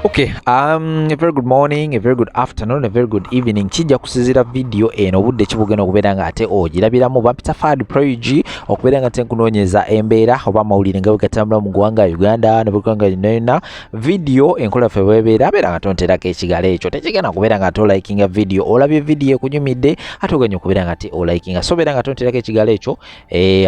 Okay, a very good morning, a very good afternoon, a very good evening. Kijja kusizira video eno obudde kibugenda okubeera nga ate ogirabiramu bampita Fad Prodigy okubeera nga ate nkunoonyeza embeera oba amawulire nga bwe gatambula mu ggwanga Uganda ne buganga yonna video enkola ffe bwebeera abeera nga tonterako ekigalo ekyo tekigenda kubeera nga ate olikinga video olabye video ekunyumidde ate oganya okubeera nga ate olikinga so beera nga tonterako ekigalo ekyo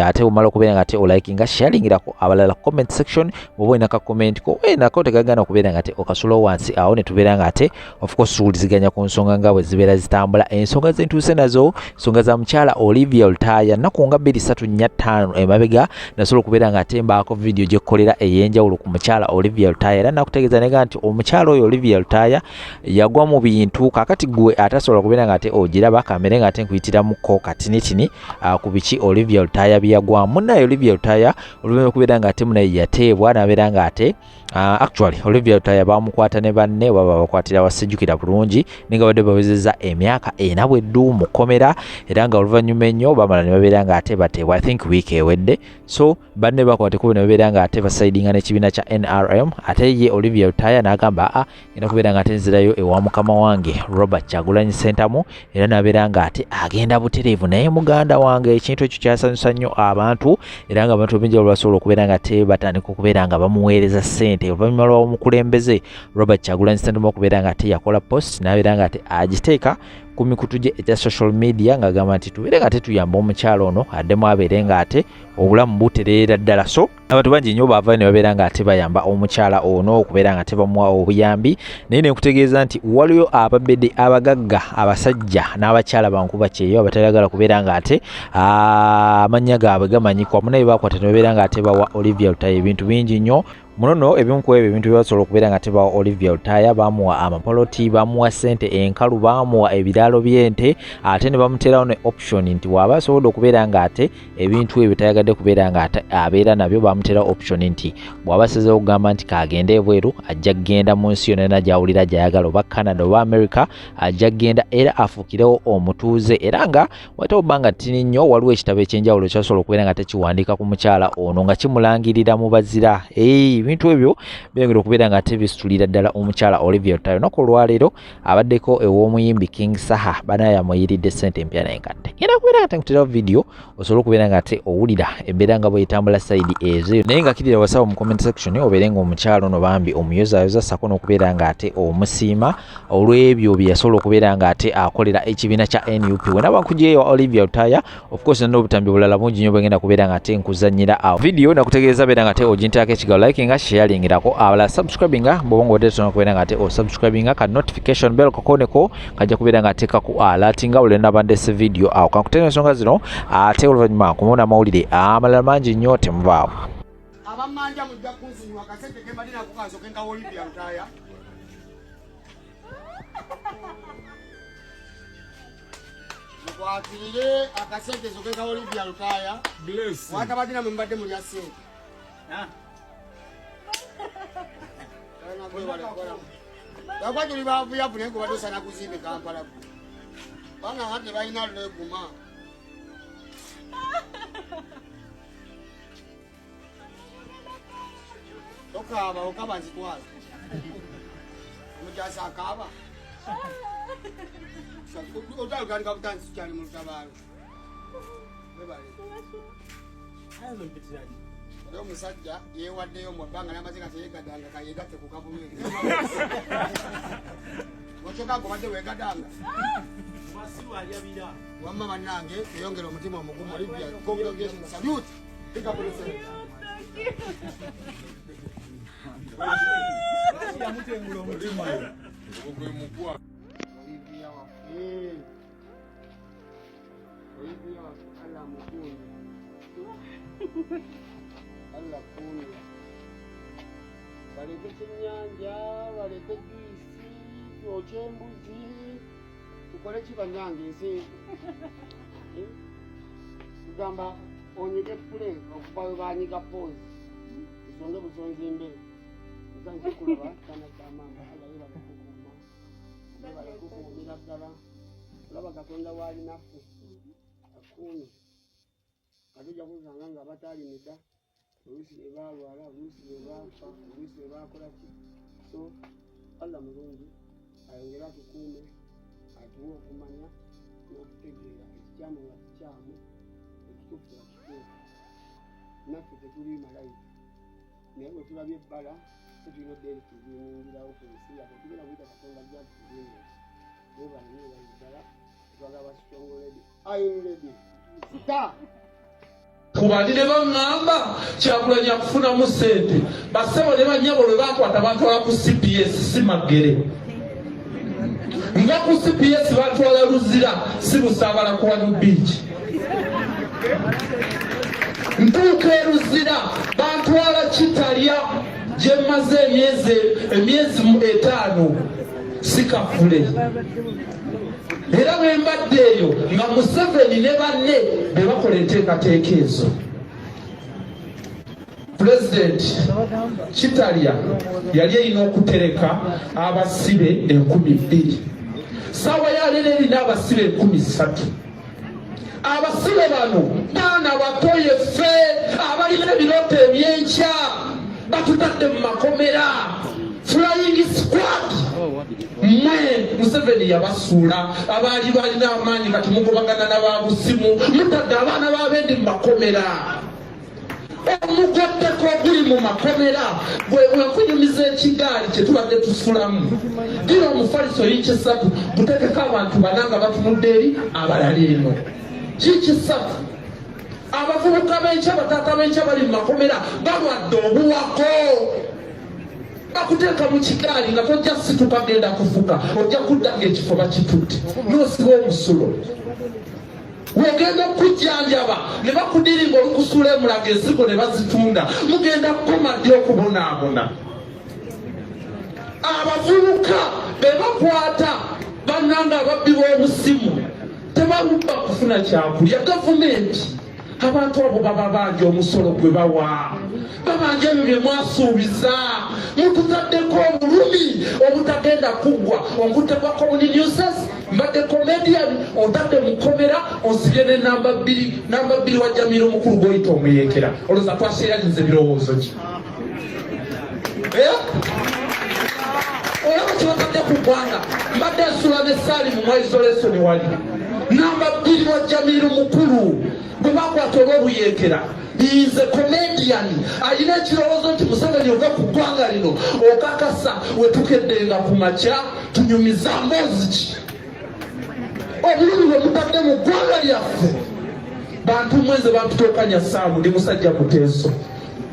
ate omala okubeera nga ate olikinga sharingirako abalala comment section bw'oba olina ka comment ko nako tegagana okubeera nga ate okasula wansi awo ne tubeera nga ate of course tuwuliziganya ku nsonga nga bwe zibeera zitambula ensonga zentuuse nazo nsonga za mukyala Olivia Olutaya nnaku nga 2-3-4-5 emabega nasobola okubeera nga ate mbaako video gyekkolera ey'enjawulo ku mukyala Olivia Olutaya era nakutegeeza nega nti omukyala oyo Olivia Olutaya yagwa mu bintu kakati gwe atasobola kubeera nga ate ogiraba kamere nga ate nkuyitiramuko katinitini ku biki Olivia Olutaya byagwamu munnaye Olivia Olutaya oluvannyuma okubeera nga ate munaye yateebwa n'abeera nga ate actually Olivia Olutaya bamukwata ne banne baba bakwatira wasejjukira bulungi ninga badde bawezezza emyaka 4 bweddu mu kkomera era nga oluvannyuma ennyo bamala ne babeera nga ate bateebwa I think week ewedde so banne bakwate kubo ne babeera nga ate basaidinga n'ekibiina kya NRM ate ye Olivia Olutaya n'agamba ina kubeera nga ate nzirayo ewa mukama wange Robert Kyagulanyi Ssentamu era n'abeera nga ate agenda butereevu naye muganda wange ekintu ekyo kyasanyusa nnyo abantu era nga abantu b'enjawulo basobola okubeera nga ate batandika okubeera nga bamuweereza ssente oluvannyuma lw'omukulembeze Robert Kyagulanyi Ssentamu okubeera nga ate yakola post n'abeera nga ate agiteeka ku mikutu gye egya social media ng'agamba nti tubeere nga ate tuyamba omukyala ono addemu abeere nga ate obulamu butereera ddala so abantu bangi nnyo baava ne babeera nga ate bayamba omukyala ono okubeera nga ate bamuwa obuyambi naye ne nkutegeeza nti waliyo ababedde abagagga abasajja n'abakyala bankuba kyeyo abatayagala kubeera nga ate amannya gaabwe gamanyikwa munaye bakwata ne babeera nga ate bawa Olivia Olutaya ebintu bingi nnyo munono ebimu ku ebyo ebintu byasobola okubeera nga tebawa Olivia Olutaya bamuwa amapoloti bamuwa ssente enkalu bamuwa ebiraalo by'ente ate ne bamuterawo ne option nti waba asobodde okubeera nga ate ebintu ebyo tayagadde kubeera nga abeera nabyo bamuterawo option nti bw'aba asazeewo okugamba nti kagende ebweru ajja kgenda mu nsi yonna gy'awulira gy'ayagala oba Canada oba America ajja kgenda era afuukirewo omutuuze era nga wate obba nga tini nnyo waliwo ekitabo ekyenjawulo kyasobola okubeera nga tekiwandiika ku mukyala ono nga kimulangirira mu bazira ebintu ebyo byongera okubeera nga ate bisitulira ddala omukyala Olivia Olutaya olunaku olwaleero abaddeko ew'omuyimbi King Saha banaye yamuyiridde ssente empya n'enkadde genda kubeera nga tenkuterawo video osobole okubeera nga ate owulira embeera nga bw'etambula sayidi ezo naye nga kirira wasaba mu comment section obeere nga omukyala ono bambi omuyozaayoza sako n'okubeera nga ate omusiima olw'ebyo bye yasobola okubeera nga ate akolera ekibiina kya NUP wena bakugyeyo Olivia Olutaya of course n'obutambi bulala bungi nnyo bwengenda kubeera nga ate nkuzannyira awo video nakutegeeza beera nga ate oginterako ekigalo likinga sharingirako abala subscribinga bw'oba ng'odde tona kubeera nga ate osubscribinga ka notification bell kakoneko kajja kubeera nga ateekaku alatinga buli nabandese video awo kankuteera ensonga zino ate oluvannyuma nkumuna amawulire amalala mangi nnyo temuvaawo abamanja mujja kunsinywa akasente kemalina kukansoke nga Olivia Olutaya mukwatirire akasente soke nga Olivia Olutaya watabatina mwe mbadde mulya ssente yakwatuli bavuyavu naye gubadde osana kuzimbe Kampala bana hate balina luleguma tokaaba okaba nzitwala omukyasa akaaba otaluganika butansi kyali mu lutabaalo oyo omusajja yeewaddeyo mu bbanga n'amaze nga teyegadanga kayegatte ku kabulwere okyokago badde weegadanga wamma bannange eyongera omutima omugumu Olivia congregation salute Olivia waffe Allah mukunde Allah kunya baleke kyennyanja baleke juisi twokye embuzi tukole ki bannange nsi tugamba onyige fule okuva we banyiga poozi nsonge busonzi imbere nzankikulaba kana kyamamba Allah yebalekukuuma yebalekukuumira ddala olaba Katonda waalinaffe akuumi atujja kuzanga nga bataalimidda oluusi ne balwala oluusi ne bafa oluusi ne bakola ki so Allah mulungi ayongera tukuume atuwe okumanya n'okutegeera ekikyamu nga kikyamu ekituufu nga kituufu naffe tetuli malayika naye bwe tulabye ebbala tetulina eddeeri tulinyingirawo ku nsi yaffe tugenda kuyita katonda gyati tulimu bebalanye bayiddala twagala basitongoledi ayinuledi sita kubali ne baŋŋamba Kyagulanyi akufunamu ssente basebo ne bannyabo lwe bakwata batwala ku CPS si Magere nga ku CPS batwala Luzira si Busaabala ku Wanu Beach ntuuka e Luzira bantwala Kitalya gye mmaze emyezi 5 si Kafule era bwe mbadde eyo nga Museveni ne banne be bakola enteekateeka ezo. Pulezidenti Kitalya yali erina okutereka abasibe 2,000 ssaawa ya leero erina abasibe 3,000. Abasibe bano baana batoye ffe abalina ebirooto ebyenkya batutadde mu makomera flying squad. Museveni yabasuula abaali balina amaanyi kati mugobagana n'ababusimu mutadde abaana b'abendi mu makomera omugotteko guli mu makomera bwekunyumiza ekigaali kye tubadde tusulamu gira omufaliso yikyesatu gutekeko abantu bananga batunudde eri abalala eno kikisatu abavubuka b'enkya bataata b'enkya bali mu makomera balwadde obuwako bakuteeka mu kigaali nga tojja situka genda kufuka ojja kudda ng'ekifo bakitutte n'osiba omusulo wogenda okujjanjaba ne bakudiringa olukusuula emulaga ensigo ne bazitunda mugenda kukoma ddi okubonaabona. Abavubuka be bakwata bannanga ababbi b'obusimu tebalubba kufuna kyakulya gavumenti abantu abo baba bangi omusolo gwe bawa babanja ebyo bye mwasuubiza mututaddeko obulumi obutagenda kuggwa onkutte kwa community news mbadde comedian ontadde mukomera onsibye ne namba 2 wa Jamiru mukulu goyita omuyekera olwoza twasheeraniza ebirowoozo ki olaba kibatadde ku ggwanga mbadde nsula ne Saalimu mu isolation wali namba 2 wa Jamiru mukulu bwe bakwata olw'obuyekera is a comedian alina ekirowoozo nti Museveni ova ku ggwanga lino okakasa wetukeddenga ku makya tunyumiza mboozi ki obulumi bwe mutadde mu ggwanga lyaffe bantu mwenze bantutookanya Saamu ndi musajja Muteeso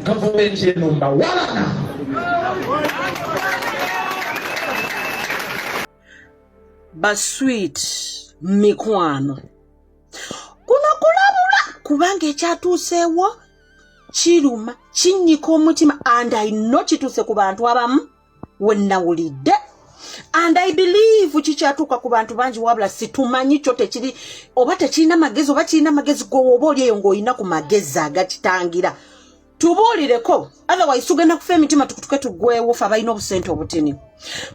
gavumenti eno mbawalana. Basweet mikwano kuno kulabula kubanga ekyatuuseewo kiruma kinnyika omutima and I know kituuse ku bantu abamu wennawulidde and I believe kikyatuuka ku bantu bangi wabula situmanyi kyo tekiri oba tekirina magezi oba kirina magezi gwoba oli eyo ng'olina ku magezi agakitangira tubuulireko otherwise tugenda kufa emitima tukutuke tuggwewo fe abalina obusente obutini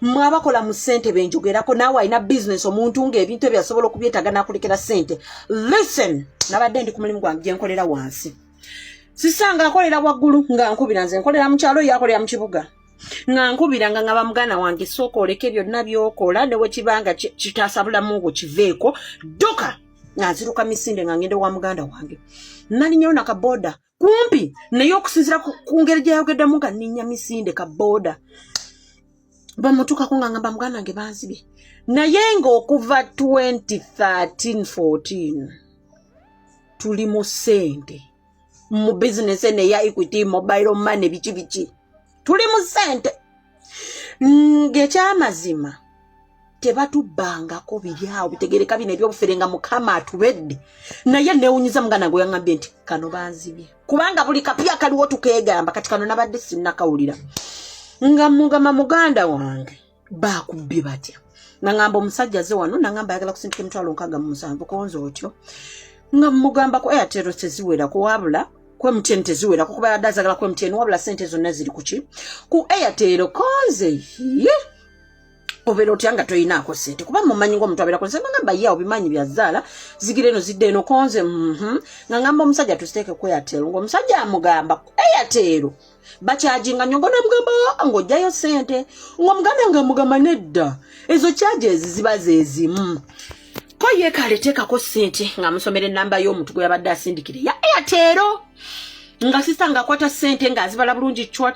mmwe abakola mu ssente benjogerako naawe alina bizinesi omuntu ng'ebintu ebyo asobola okubyetaaga n'akulekera ssente listen nabadde ndi ku mulimu gwange gye nkolera wansi sisanga akolera waggulu nga nkubira nze nkolera mu kyalo yakolera mu kibuga nga nkubira nga ngaba mugana wange sooka oleke byonna by'okola ne we kibanga kitaasa bulamu bwo kiveeko dduka nga nziruka misinde nga ngende wa muganda wange nalinyawo nakaboda kumpi naye okusinziira ku ngeri gyayogeddemu nga nninnya misinde kaboda bamutuukako nga ngamba muganda wange banzibye naye ng'okuva 2013-14 tuli mu ssente mu bizinesi eno eya Equity mobile money biki tuli mu ssente ng'ekyamazima tebatubbangako biri awo bitegereka bino ebyobufere nga Mukama atubedde naye neewunyiza muganda gwe yaŋŋambye nti kano banzibye kubanga buli kapya kaliwo tukeegamba kati kano nabadde sinnakawulira nga mugamba muganda wange bakubbye batya naŋŋamba omusajja ze wano naŋŋamba ayagala kusindika emitwalo 67 konza otyo nga mugamba ku Airtel teziwerako wabula ku MTN teziwerako kuba yadde azagala ku MTN wabula ssente zonna ziri kuki ku Airtel konze obera otyanga toyinaako sente kuba mumanyi ng'omuntu abeera konsema ngamba ye obimanyi byazaala zigire eno zidde eno konze nga ngamba omusajja tusiteeke ku Airtel ng'omusajja amugamba Airtel bakyajinga nyongo namugamba ng'ojjayo sente ng'omuganda nga mugamba nedda ezo charges ziba zezimu ko ye kale teekako sente ng'amusomera ennamba y'omuntu gwe yabadde asindikire ya Airtel nga sista nga kwata sente nga azibala bulungi chwa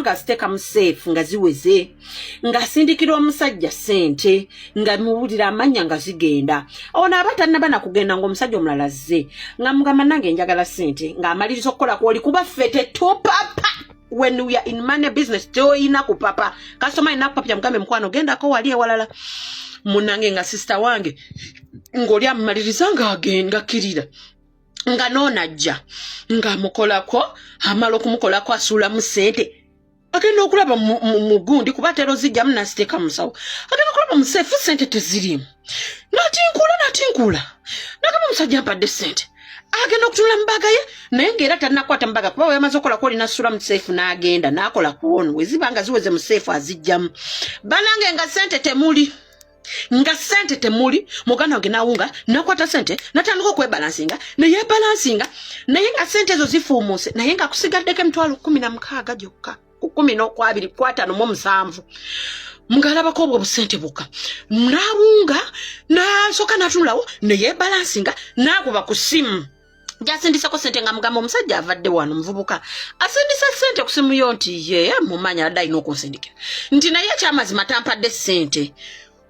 nga aziteeka mu safe nga ziweze nga asindikira omusajja sente nga muwulira amanya nga zigenda ono abatannaba nakugenda ng'omusajja omulala azze nga mugamba nange njagala sente ng'amaliriza okukola kwoli kuba ffe tetupapa when we are in money business toyina kupapa kasitoma alina kupapya mugambe mukwano gendako wali ewalala munange nga sista wange ng'oli amumaliriza ng'agenda kirira nga noonajja ng'amukolako amala okumukolako asuulamu sente agenda okulaba mu gundi kuba tero zijjamu nasiteeka musawo agenda okulaba mu seefu sente tezirimu natinkula nagamba omusajja ampadde sente agenda okutunula mu mbaga ye naye ng'era talinakwata mu mbaga kuba we yamaze okukolako olina asula mu seefu n'agenda n'akola kuwono we ziba nga ziweze mu seefu azijjamu banange nga sente temuli muganda wange nawunga nakwata sente natandika okwebalansinga naye nga sente ezo zifuumuse naye nga kusigaddeko $16,000 gyokka ku 12,5 ngalabako obwo obusente bukka nawunga nasooka natunulawo neyebalansinga nakuba ku simu jasindisako sente nga mugamba omusajja avadde wano muvubuka asindisa sente ku simu yo nti ye mumanya adde alina okunsindikira nti naye ekyamazima tampadde sente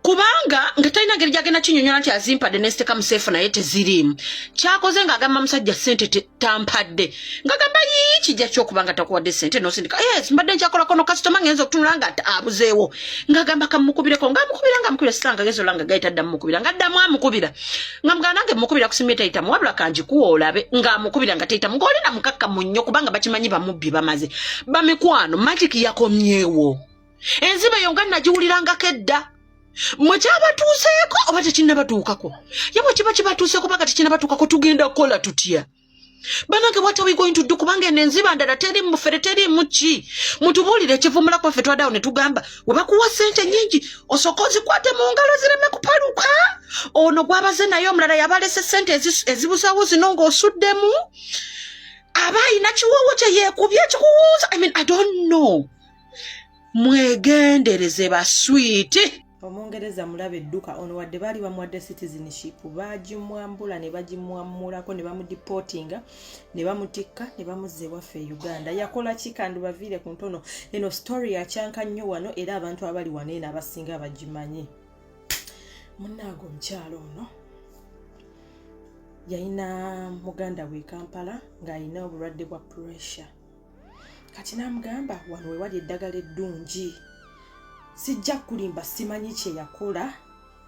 kubanga nga talina ngeri gyagenda kinyonyola nti azimpadde nesiteeka mu seefu naye tezirimu kyakoze ng'agamba musajja sente tampadde ng'agamba yii kijja kyokuba nga takuwadde sente nosindika yes mbadde nkyakolako no kasitoma ngenza okutunula nga abuzeewo ng'agamba kamukubireko ng'amukubira sitanga gezo langa gayita addamu mukubira ng'addamu amukubira nga muganda nange mukubira ku simu etayitamu wabula kanjikuwa olabe ng'amukubira nga tayitamu ng'olina mukakkamu nnyo kubanga bakimanyi bamubbi bamaze bamikwano magiki yakomyewo enziba eyo nga nagiwulirangako edda mwe kyabatuuseeko oba tekinnabatuukako ye bwe kiba kibatuuseeko paka tekinnabatuukako tugenda kukola tutya banange what are we going to do kubanga eno enziba ndala teri mufere teri muki mutubuulire ekivumulako ffe twaddawo ne tugamba we bakuwa sente nnyingi osooka ozikwate mu ngalo zireme kupaluka ono gwabaze naye omulala yabalese sente ezibusawo zino ng'osuddemu aba ayina kiwoowo kye yeekubye ekikuwuuza I don't know mwegendereze baswiti Omongereza mulaba edduka ono wadde baali bamuwadde citizenship bagimwambula ne bagimwamulako ne bamudiportinga ne bamutikka ne bamuzza ewaffe e Uganda yakola ki kandi baviire ku ntono eno story yakyanka nnyo wano era abantu abali wano eno abasinga bagimanyi munnaago omukyalo ono yalina muganda we Kampala ng'alina obulwadde bwa pressure kati n'amugamba wano we wali eddagala eddungi sijja kulimba simanyi kye yakola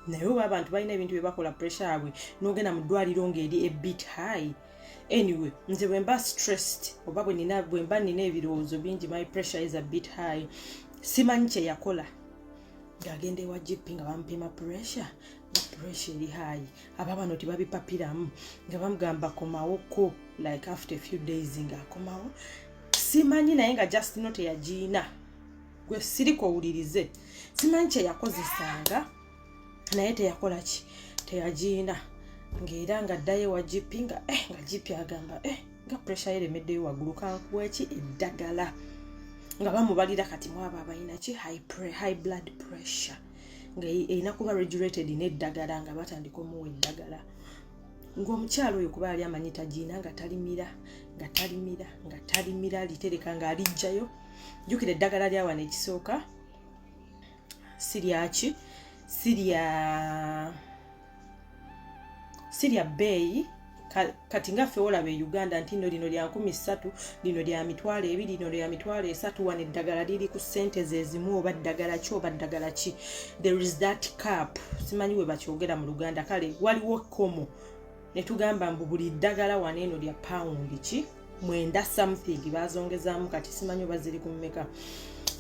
naye oba abantu balina ebintu bye bakola pressure yabwe n'ogenda mu ddwaliro ng'eri a bit high anyway nze bwe mba stressed oba bwe mba nina ebirowoozo bingi my pressure is a bit high simanyi kye yakola ng'agenda ewa GP nga bamupima pressure eri high aba bano tebabipapiramu nga bamugamba komawoko like after a few days ng'akomawo simanyi naye nga just not yagiina gwe siriko owulirize simanyi kye yakozesanga naye teyakola ki teyagiina ng'era nga addayo wa GP nga GP agamba nga pressure yeremeddeyo waggulu kankuwa eki eddagala nga bamubalira kati mwaba abalina ki high blood pressure nga erina kuba regulated n'eddagala nga batandika omuwa eddagala ng'omukyalo oyo kuba yali amanyi tagiina nga talimira litereka ng'alijjayo jjukira eddagala lya wano ekisooka sirya bbeeyi kati nga ffe olaba e Uganda nti nno lino lya 13,000 lino lya 2,200 lino lya 3,000 wano eddagala liri ku ssente zezimu oba ddagala ki oba ddagala ki there is that cap simanyi we bakyogera mu Luganda kale waliwo komo ne tugamba mbu buli ddagala wano eno lya pound ki 9 something bazongezaamu kati simanyi oba ziri ku mmeka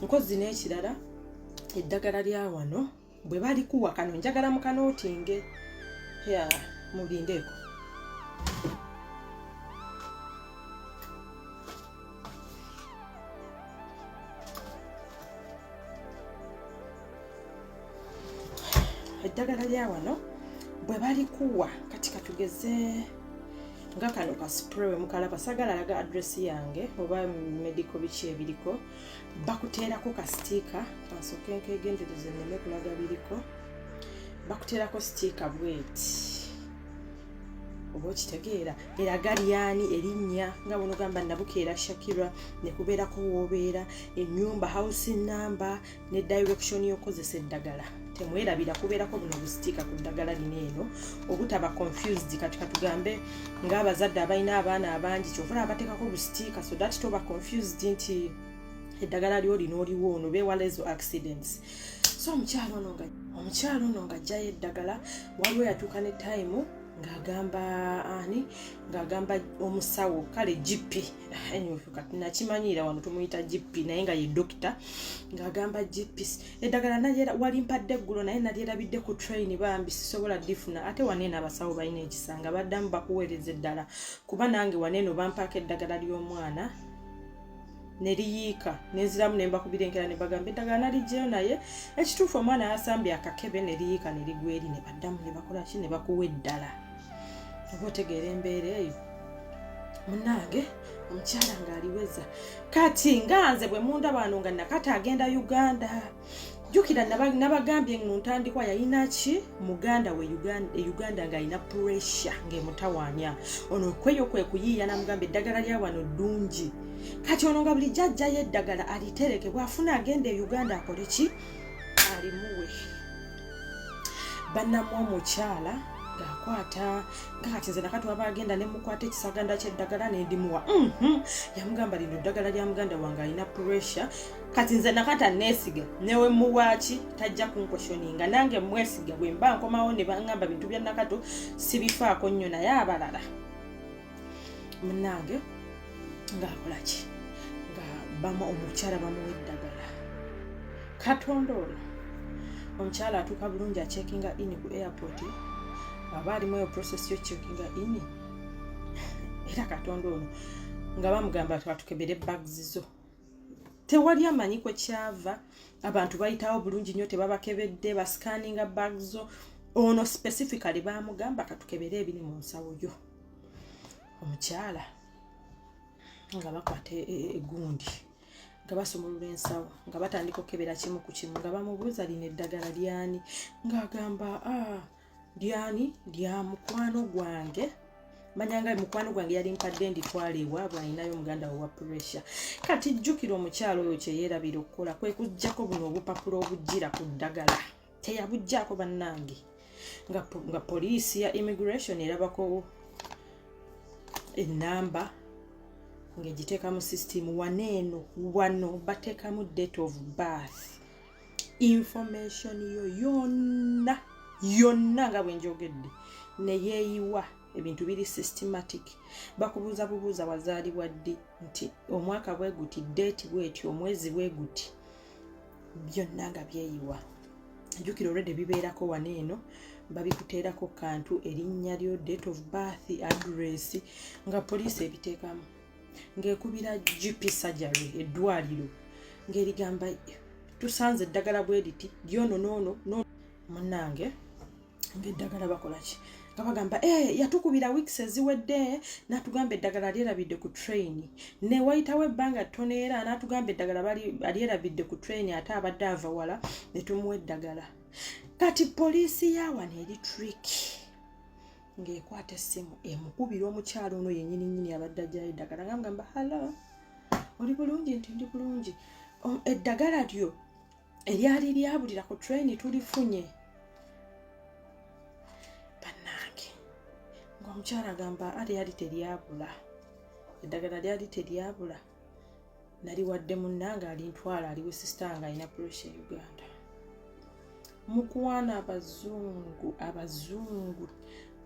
nkozi n'ekirala eddagala lya wano bwe balikuwa kano njagala mukanootinge ya mulindeeko eddagala lya wano bwe balikuwa kati katugeze nga kano ka spray mukalaba sagala laga address yange oba medical biki ebiriko bakuteerako ka sticker kansooke nkegendereze nneme kulaga biriko bakuteerako sticker bweti oba okitegeera eraga lyani erinnya nga buno gamba Nabukeera Shakira ne kubeerako woobeera ennyumba house number ne direction y'okozesa eddagala temwerabira kubeerako buno busitika ku ddagala lino eno obutaba confused kati katugambe ng'abazadde abalina abaana abangi kyovula abateekako busitika so that toba confused nti eddagala lyo lino oliwo ono beewala ezo accidents so omukyalo ono ng'ajjayo eddagala waliwo yatuuka ne time ng'agamba omusawo kale GP nakimanyiira wano tumuyita GP naye nga ye dokita ng'agamba GP eddagala wali mpadde eggulo naye nalyerabidde ku train bambi sisobola difuna ate waneeno abasawo balina ekisanga baddamu bakuweereza eddala kuba nange waneeno bampaako eddagala ly'omwana neriyiika nenziramu ne mbakubirengera ne bagamba eddagala nalijjayo naye ekituufu omwana yasambye akakebe neriyiika ne ligwa eri ne baddamu ne bakola ki ne bakuwa eddala oba otegeera embeera eyo munnange omukyala ng'aliweza kati nganze bwe mundaba wano nga nakati agenda Uganda jjukira nabagambye ngo ntandikwa yalina ki muganda we Uganda ng'alina pressure ng'emutawaanya ono kweyo kwe kuyiiya namugamba eddagala lya wano ddungi kati ono nga buli jjajjayo eddagala alitereke bw'afuna agenda e Uganda akole ki alimuwe bannamu omukyala ng'akwata ng'ati nze nakati waba agenda ne mukwata ekisaganda ky'eddagala ne ndimuwa yamugamba lino eddagala lya muganda wange alina pressure kati nze nakati aneesiga newe muwaaki tajja kunkwesyoninga nange mwesiga bwe mba nkomawo ne baŋŋamba bintu bya nakato sibifaako nnyo naye abalala munnange ng'akola ki nga omukyala bamuwa eddagala Katonda ono omukyala atuuka bulungi achekinga in ku airport aba alimu eyo process yo checkinga in era Katonda ono nga bamugamba tukebere bags zo tewali amanyi kwe kyava abantu bayitawo bulungi nnyo tebabakebedde bascanninga bags zo ono specifically bamugamba katukebere ebiri mu nsawo yo omukyala nga bakwata egundi nga basumulula ensawo nga batandika okebera kimu ku kimu nga bamubuuza lino eddagala lyani ng'agamba lyani lya mukwano gwange manyanga mukwano gwange yali mpadde nditwale ewaabwe alinayo muganda we wa pressure kati jjukira omukyalo oyo kyeyeerabira okukola kwe kuggyako buno obupapula obujjira ku ddagala teyabuggyako bannange nga poliisi ya immigration erabako ennamba ng'egiteeka system waneeno wano bateekamu date of birth information yo yonna nga bwe njogedde ne yeeyiwa ebintu biri systematic bakubuuza bubuuza wazaalibwa ddi nti omwaka bwe guti date bweti omwezi bwe guti byonna nga byeyiwa jjukira olwedde bibeerako waneeno babikuteerako kantu erinnya lyo date of birth address nga poliisi ebiteekamu ng'ekubira GP surgery eddwaliro ng'erigamba tusanze eddagala bwe liti lyono noono munnange ng'eddagala bakola ki nga bagamba yatukubira weeks eziwedde n'atugamba eddagala lyerabidde ku train ne wayitawo ebbanga ttono era n'atugamba eddagala alyerabidde ku train ate abadde ava wala ne tumuwa eddagala kati poliisi yawano eri tricky ng'ekwata essimu emukubira omukyalo ono yennyini abadde ajjayo eddagala ng'amugamba halo oli bulungi nti ndi bulungi eddagala lyo eryali lyabulira ku train tulifunye bannange ng'omukyala agamba ate yali teryabula eddagala lyali teryabula naliwadde munnange alintwala aliwe sisita nga alina pressure Uganda mukuwaana abazungu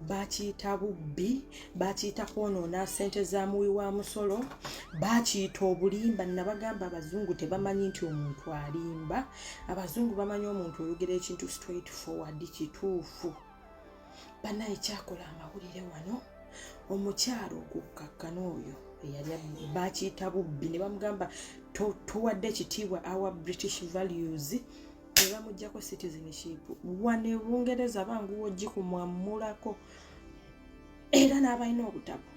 bakiyita bubbi bakiyita kwonoona ssente za muwi wa musolo bakiyita obulimba nabagamba abazungu tebamanyi nti omuntu alimba abazungu bamanyi omuntu oyogera ekintu straight forward kituufu bannaye kyakola amawulire wano omukyalo okukakkana oyo eyali bakiyita bubbi ne bamugamba towadde ekitiibwa our British values ebamuggyako citizenship wano e Bungereza banguwa gikumwamulako era n'abalina obutabo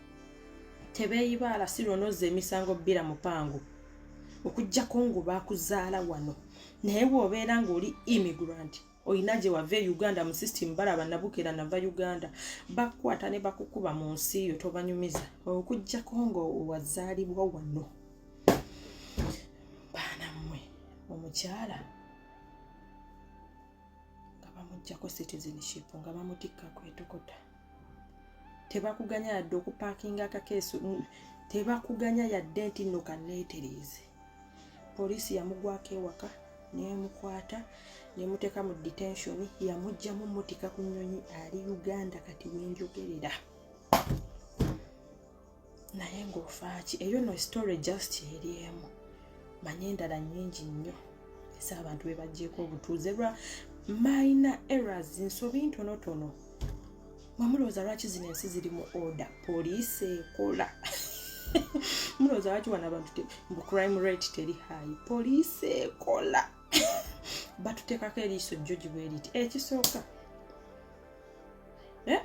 tebeeyibaala sironozza emisango bbira mupangu okuggyako ngo baakuzaala wano naye bw'obeera ng'oli immigrant oyina gye wava e Uganda mu system balaba nabukera nava Uganda bakukwata ne bakukuba mu nsi yo tobanyumiza okuggyako nga wazaalibwa wano baana mmwe omukyala nga bamuggyako citizenship nga bamutikka kwetokota tebakuganya yadde okupaakinga akakeesu tebakuganya yadde nti nno kanneetereze poliisi yamugwako ewaka nemukwata nemuteeka mu detention yamugjamu mutika ku nnyonyi ali Uganda kati wenjogerera naye ng'ofaaki eyo no story just eri emu manye endala nnyingi nnyo esa abantu be baggyeko obutuuze lwa minor errors nsobi ntonotono mwamulowooza lwaki zino ensi ziri mu order poliisi ekola mulowooza lwaki wana abantu mu crime rate teri high poliisi ekola batuteekako eriiso jjogi bwe riti ekisooka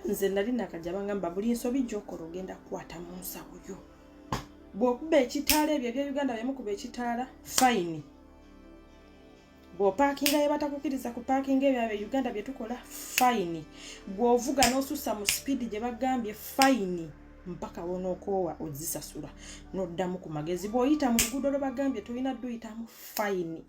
nze nali nakajja bangamba buli nsobi gy'okola ogenda kukwata mu nsawo yo bw'okuba ekitaala ebyo ebya Uganda byemukuba ekitaala fayini bw'opaakinga ye batakukkiriza ku paakinga ebyo ab'e Uganda bye tukola fayini bw'ovuga n'osussa mu sipiidi gye bagambye fayini mpaka wonookoowa ozisasula n'oddamu ku magezi bw'oyita mu luguudo lwe bagambye tolina dduyitamu fayini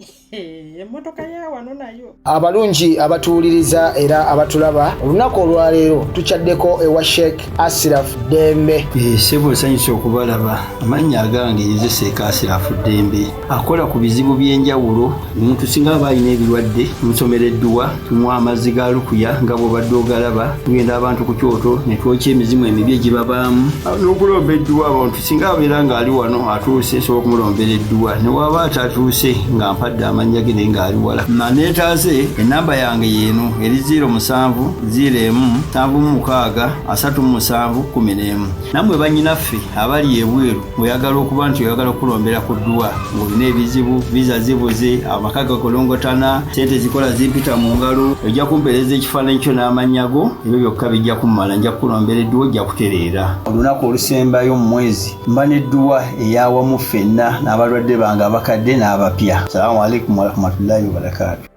emmotoka ya wano nayo. Abalungi abatuwuliriza era abatulaba olunaku olwaleero tukyaddeko ewa Sheikh Ashraf Dembe. Sebo nsanyuse okubalaba amannya agange Seeka Ashraf Dembe akola ku bizibu by'enjawulo omuntu singa aba alina ebirwadde tumusomereddwa tumuwa amazzi ga lukuya nga bw'obadde ogalaba tugenda abantu ku kyoto ne twokya emizimu emibi egibabaamu n'okulomba edduwa abantu singa abeera ng'ali wano atuuse sobola okumulombera edduwa ne waba atatuuse nga mpadde amannya ge naye ng'ali wala neetaaze ennamba yange yeeno eri 0701763711 nammwe bannyinaffe abali ebweru oyagala okuba nti oyagala okulombera ku dduwa ng'olina ebizibu viza zibuze amaka gakolongotana sente zikola zimpita mu ngalo ojja kumpeereza ekifaananyi kyo n'amannya go ebyo byokka bijja kummala nja kukulombera edduwa ojja kutereera olunaku olusembayo mu mwezi mba n'edduwa eyawamu ffenna n'abalwadde bange abakadde n'abapya. Salaamu alaikum warahmatullahi wabarakatuh.